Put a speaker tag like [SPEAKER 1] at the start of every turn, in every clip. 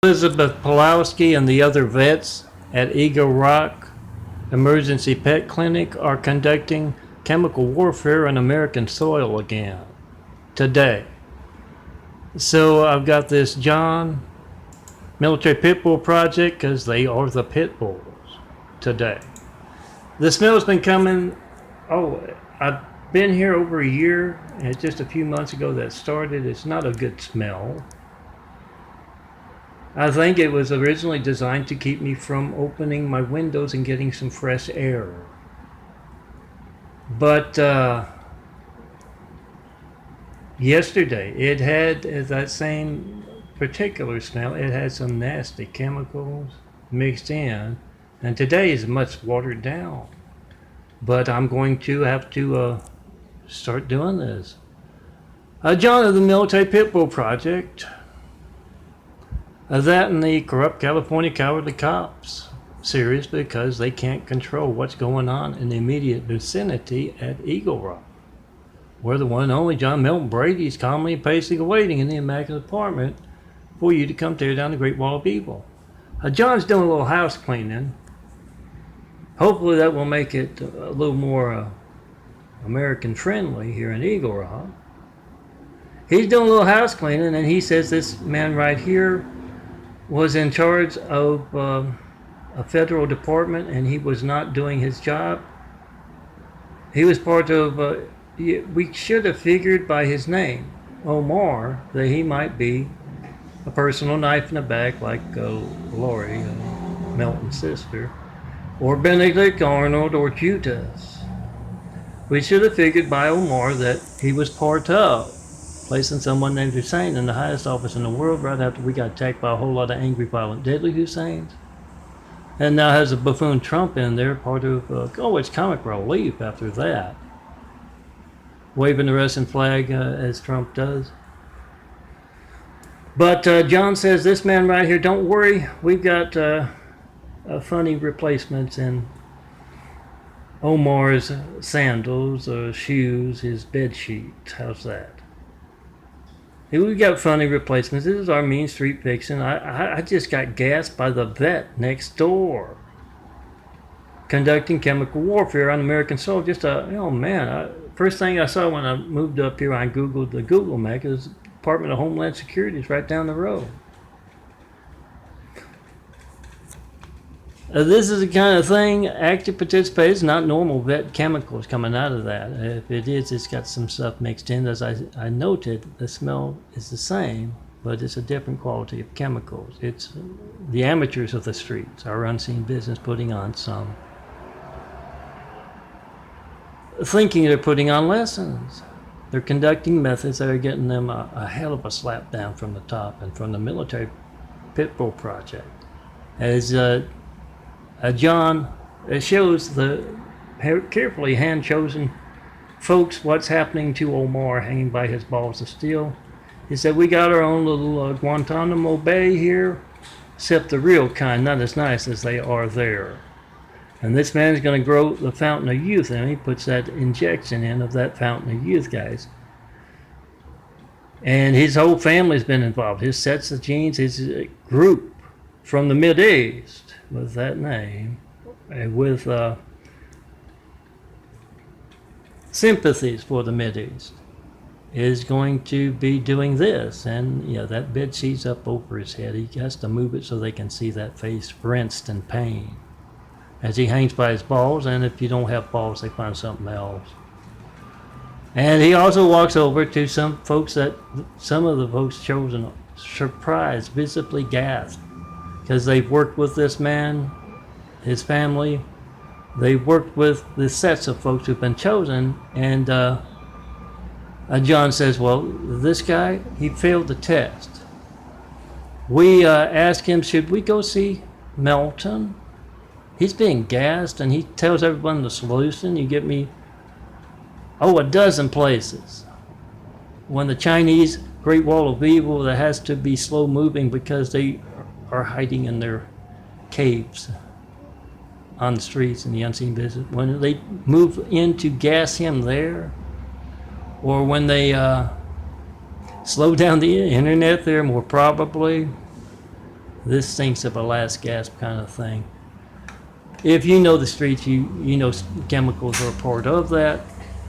[SPEAKER 1] Elizabeth Pulowski and the other vets at Eagle Rock Emergency Pet Clinic are conducting chemical warfare on American soil again today. So I've got this John Military Pit Bull Project, because they are the pit bulls today. The smell's been coming. I've been here over a year, and it's just a few months ago that started. It's not a good smell. I think it was originally designed to keep me from opening my windows and getting some fresh air. But yesterday it had that same particular smell. It had some nasty chemicals mixed in, and today is much watered down. But I'm going to have to start doing this. John of the Military Pit Bull Project. That and the Corrupt California Cowardly Cops series, because they can't control what's going on in the immediate vicinity at Eagle Rock, where the one and only John Milton Brady is calmly and patiently waiting in the Immaculate Apartment for you to come tear down the Great Wall of Evil. John's doing a little house cleaning. Hopefully that will make it a little more American friendly here in Eagle Rock. He's doing a little house cleaning, and he says this man right here was in charge of a federal department, and he was not doing his job. He was part of, we should have figured by his name, Omar, that he might be a personal knife in the back like Lori, Melton's sister, or Benedict Arnold, or Judas. We should have figured by Omar that he was part of placing someone named Hussein in the highest office in the world right after we got attacked by a whole lot of angry, violent, deadly Husseins. And now has a buffoon Trump in there, part of, it's comic relief after that. Waving the Russian flag as Trump does. But John says, this man right here, don't worry, we've got funny replacements in Omar's sandals, shoes, his bed sheets. How's that? We got funny replacements. This is our mean street fiction. I just got gassed by the vet next door, conducting chemical warfare on American soil. First thing I saw when I moved up here, I Googled the Google map. It was Department of Homeland Security. It's right down the road. This is the kind of thing, active participation, not normal vet chemicals coming out of that. If it is, it's got some stuff mixed in. As I noted, the smell is the same, but it's a different quality of chemicals. It's the amateurs of the streets, our unseen business, putting on some, thinking they're putting on lessons. They're conducting methods that are getting them a hell of a slap down from the top and from the Military Pit Bull Project. As John shows the carefully hand-chosen folks what's happening to Omar hanging by his balls of steel. He said, we got our own little Guantanamo Bay here, except the real kind, not as nice as they are there. And this man's going to grow the fountain of youth, and he puts that injection in of that fountain of youth, guys. And his whole family's been involved. His sets of genes, his group from the Mideast, with that name, with sympathies for the Mideast, is going to be doing this. And that bed sheet's up over his head. He has to move it so they can see that face rinsed in pain as he hangs by his balls. And if you don't have balls, they find something else. And he also walks over to some folks that some of the folks chosen, surprised, visibly gasped, because they've worked with this man, his family. They've worked with the sets of folks who've been chosen. And John says, well, this guy, he failed the test. We asked him, should we go see Melton? He's being gassed, and he tells everyone the solution. You get me, a dozen places. When the Chinese Great Wall of Evil, that has to be slow moving because they are hiding in their caves on the streets in the unseen business. When they move in to gas him there, or when they slow down the internet there, more probably, This stinks of a last gasp kind of thing. If you know the streets, you know chemicals are a part of that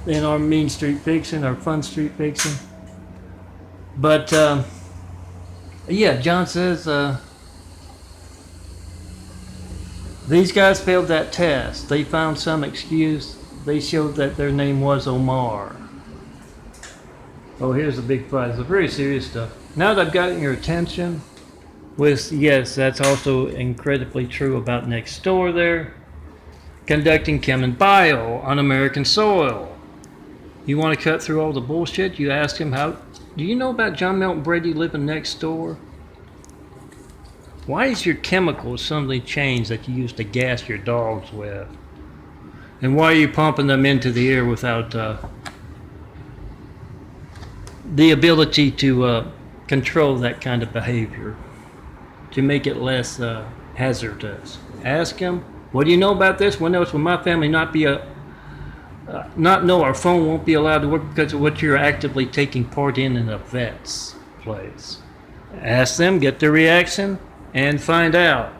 [SPEAKER 1] in our mean street fiction, our fun street fiction. But yeah, John says these guys failed that test. They found some excuse. They showed that their name was Omar. Oh, here's the big prize. It's very serious stuff. Now that I've gotten your attention, with, yes, that's also incredibly true about next door there. Conducting chem and bio on American soil. You want to cut through all the bullshit? You ask him, how do you know about John Milton Brady living next door? Why is your chemicals suddenly changed that you used to gas your dogs with? And why are you pumping them into the air without the ability to control that kind of behavior, to make it less hazardous? Ask him, what do you know about this? When else will my family not know our phone won't be allowed to work because of what you're actively taking part in a vet's place? Ask them, get their reaction, and find out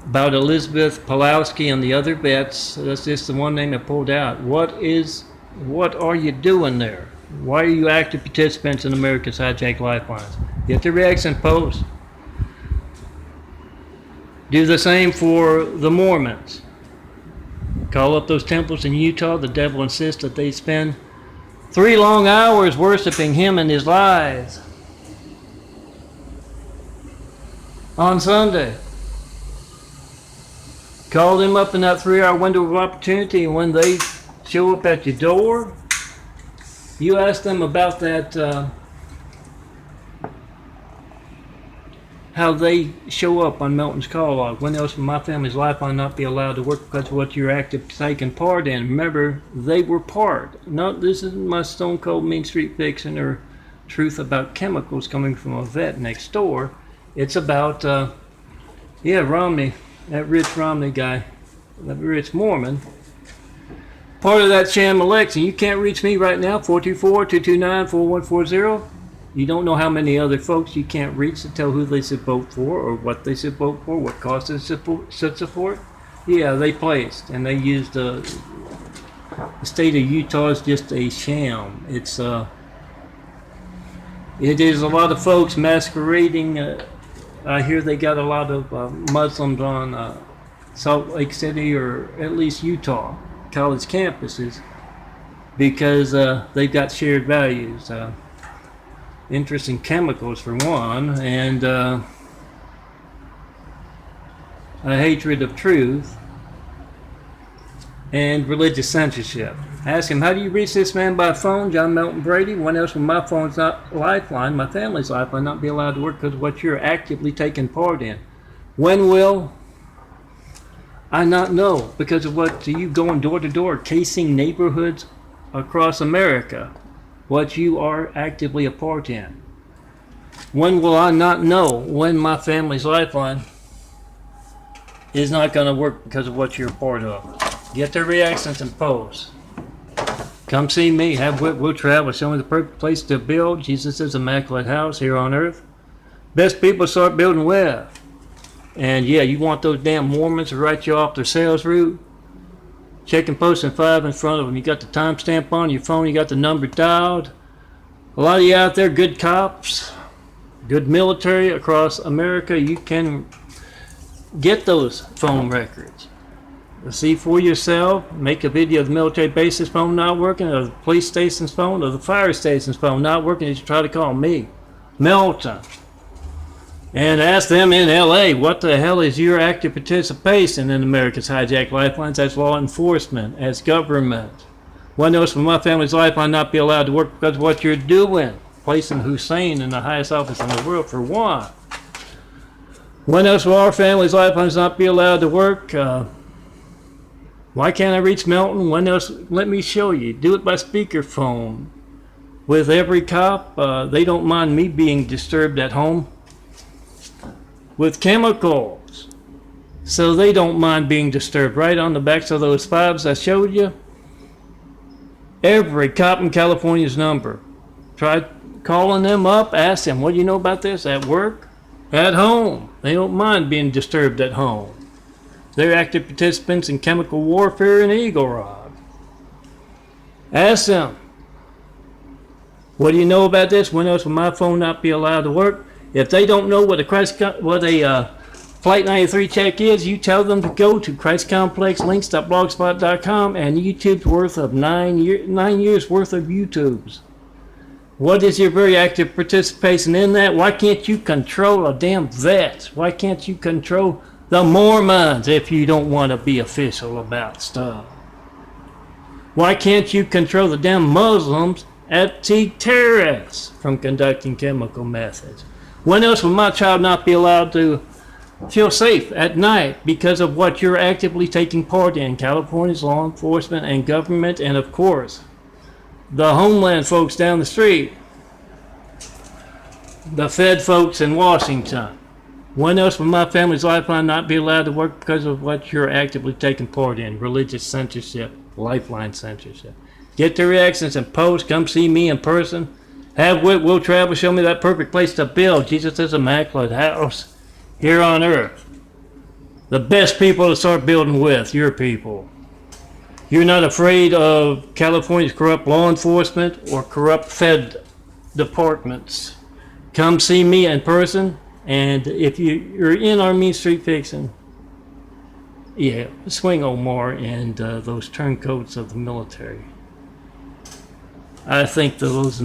[SPEAKER 1] about Elizabeth Pulowski and the other vets. That's just the one name I pulled out. What are you doing there? Why are you active participants in America's hijacked lifelines? Get the reaction, post. Do the same for the Mormons. Call up those temples in Utah. The devil insists that they spend 3 long hours worshiping him and his lies on Sunday. Call them up in that 3-hour window of opportunity, and when they show up at your door, you ask them about that, how they show up on Milton's call log. When else in my family's life I'll not be allowed to work because of what you're active taking part in? Remember, they were part. No, this isn't my stone cold mean street fiction or truth about chemicals coming from a vet next door. It's about, Romney, that Rich Romney guy, that rich Mormon. Part of that sham election. You can't reach me right now, 424-229-4140. You don't know how many other folks you can't reach to tell who they should vote for or what they should vote for, what cause they should support. Yeah, they placed, and they used the state of Utah is just a sham. It is a lot of folks masquerading. I hear they got a lot of Muslims on Salt Lake City or at least Utah college campuses because they've got shared values. Interest in chemicals for one, and a hatred of truth and religious censorship. Ask him, how do you reach this man by phone, John Milton Brady? When else will my phone's not lifeline, my family's lifeline, not be allowed to work because of what you're actively taking part in? When will I not know? Because of what you going door to door, casing neighborhoods across America, what you are actively a part in. When will I not know when my family's lifeline is not going to work because of what you're a part of? Get their reactions and posts. Come see me. We'll travel. Show me the perfect place to build Jesus' immaculate house here on earth. Best people start building with. And yeah, you want those damn Mormons to write you off their sales route? Check and post in 5 in front of them. You got the timestamp on your phone. You got the number dialed. A lot of you out there, good cops, good military across America, you can get those phone records. See for yourself. Make a video of the military base's phone not working, or the police station's phone, or the fire station's phone not working. You should try to call me, Milton. And ask them in LA, what the hell is your active participation in America's hijacked lifelines as law enforcement, as government? When else will my family's lifeline not be allowed to work because of what you're doing? Placing Hussein in the highest office in the world for one. When else will our family's lifelines not be allowed to work? Why can't I reach Milton? When else? Let me show you. Do it by speakerphone. With every cop, they don't mind me being disturbed at home with chemicals, so they don't mind being disturbed. Right on the backs of those 5s I showed you, every cop in California's number. Try calling them up, ask them, what do you know about this at work? at home. They don't mind being disturbed at home. They're active participants in chemical warfare in Eagle Rock. Ask them, what do you know about this? When else will my phone not be allowed to work? If they don't know what a Flight 93 check is, you tell them to go to ChristComplexLinks.blogspot.com and YouTube's worth of 9 years worth of YouTubes. What is your very active participation in that? Why can't you control a damn vet? Why can't you control the Mormons if you don't want to be official about stuff? Why can't you control the damn Muslims at terrorists from conducting chemical methods? When else will my child not be allowed to feel safe at night because of what you're actively taking part in? California's law enforcement and government, and of course, the Homeland folks down the street, the Fed folks in Washington. When else will my family's lifeline not be allowed to work because of what you're actively taking part in? Religious censorship, lifeline censorship. Get the reactions and post. Come see me in person. Have wit, will travel. Show me that perfect place to build. Jesus' immaculate house here on earth. The best people to start building with, your people. You're not afraid of California's corrupt law enforcement or corrupt Fed departments. Come see me in person, and if you're in our Mean Street Fiction, yeah, swing Omar and those turncoats of the military. I think those